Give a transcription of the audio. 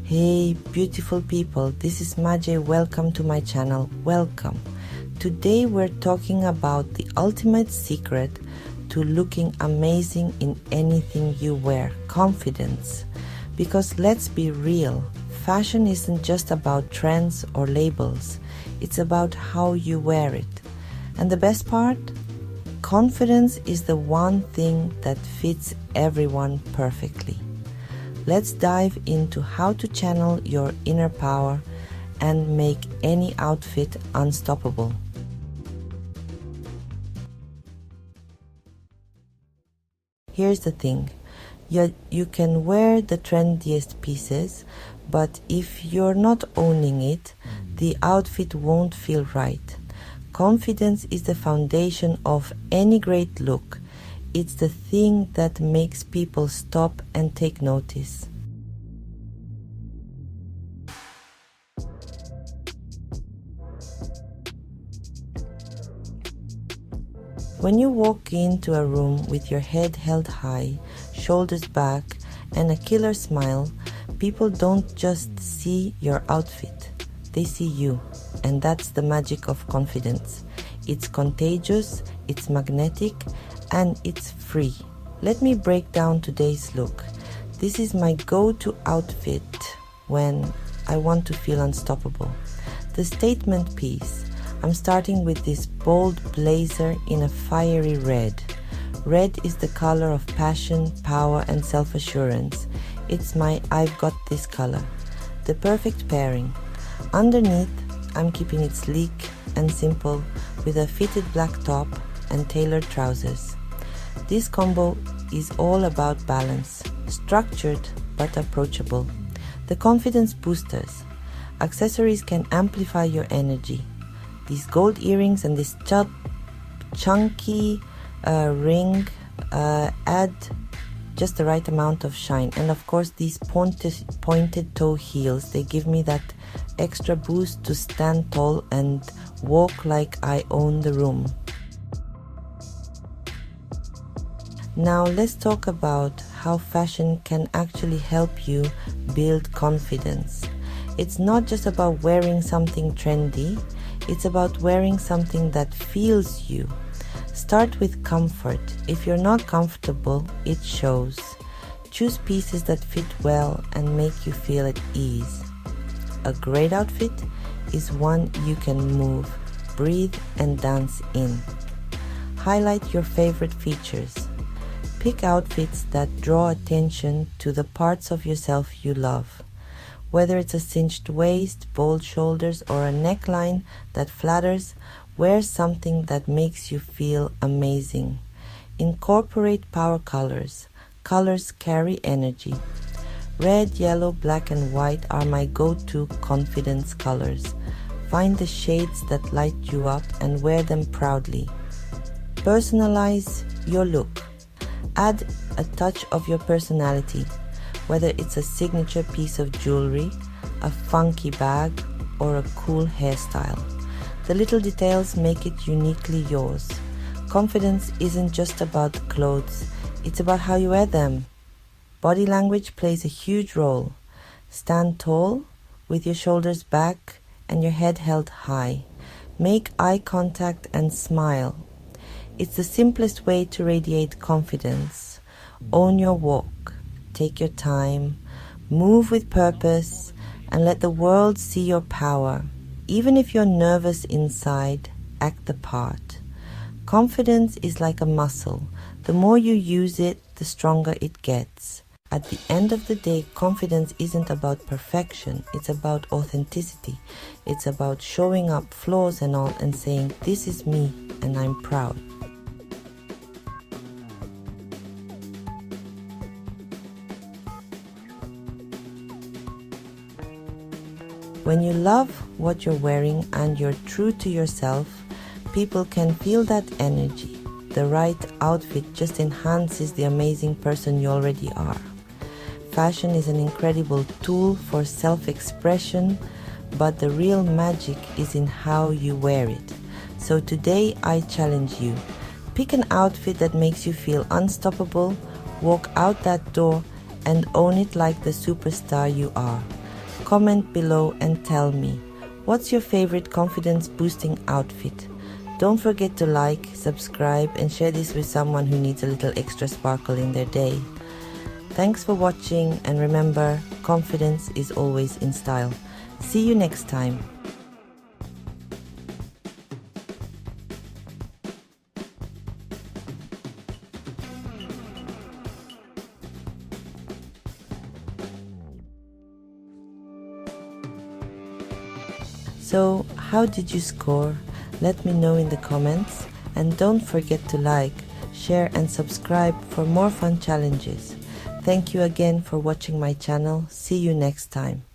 Hey beautiful people, this is Magi. Welcome to my channel. Welcome. Today we're talking about the ultimate secret to looking amazing in anything you wear, confidence. Because let's be real, fashion isn't just about trends or labels, it's about how you wear it. And the best part? Confidence is the one thing that fits everyone perfectly. Let's dive into how to channel your inner power and make any outfit unstoppable. Here's the thing, you can wear the trendiest pieces, but if you're not owning it, the outfit won't feel right. Confidence is the foundation of any great look. It's the thing that makes people stop and take notice. When you walk into a room with your head held high, shoulders back, and a killer smile, people don't just see your outfit, they see you. And that's the magic of confidence. It's contagious, it's magnetic, and it's free. Let me break down today's look. This is my go-to outfit when I want to feel unstoppable. The statement piece. I'm starting with this bold blazer in a fiery red. Red is the color of passion, power, and self-assurance. It's my I've got this color. The perfect pairing. Underneath, I'm keeping it sleek and simple with a fitted black top and tailored trousers. This combo is all about balance, structured but approachable. The confidence boosters. Accessories can amplify your energy. These gold earrings and this chunky ring add just the right amount of shine. And of course these pointed toe heels, they give me that extra boost to stand tall and walk like I own the room. Now let's talk about how fashion can actually help you build confidence. It's not just about wearing something trendy, it's about wearing something that feels you. Start with comfort. If you're not comfortable, it shows. Choose pieces that fit well and make you feel at ease. A great outfit is one you can move, breathe, and dance in. Highlight your favorite features. Pick outfits that draw attention to the parts of yourself you love. Whether it's a cinched waist, bold shoulders, or a neckline that flatters, wear something that makes you feel amazing. Incorporate power colors. Colors carry energy. Red, yellow, black, and white are my go-to confidence colors. Find the shades that light you up and wear them proudly. Personalize your look. Add a touch of your personality, whether it's a signature piece of jewelry, a funky bag, or a cool hairstyle. The little details make it uniquely yours. Confidence isn't just about the clothes, it's about how you wear them. Body language plays a huge role. Stand tall, with your shoulders back and your head held high. Make eye contact and smile. It's the simplest way to radiate confidence. Own your walk. Take your time. Move with purpose and let the world see your power. Even if you're nervous inside, act the part. Confidence is like a muscle. The more you use it, the stronger it gets. At the end of the day, confidence isn't about perfection. It's about authenticity. It's about showing up, flaws and all, and saying, this is me and I'm proud. When you love what you're wearing and you're true to yourself, people can feel that energy. The right outfit just enhances the amazing person you already are. Fashion is an incredible tool for self-expression, but the real magic is in how you wear it. So today I challenge you. Pick an outfit that makes you feel unstoppable, walk out that door and own it like the superstar you are. Comment below and tell me, what's your favorite confidence boosting outfit? Don't forget to like, subscribe and share this with someone who needs a little extra sparkle in their day. Thanks for watching, and remember, confidence is always in style. See you next time. So, how did you score? Let me know in the comments, and don't forget to like, share and subscribe for more fun challenges. Thank you again for watching my channel. See you next time.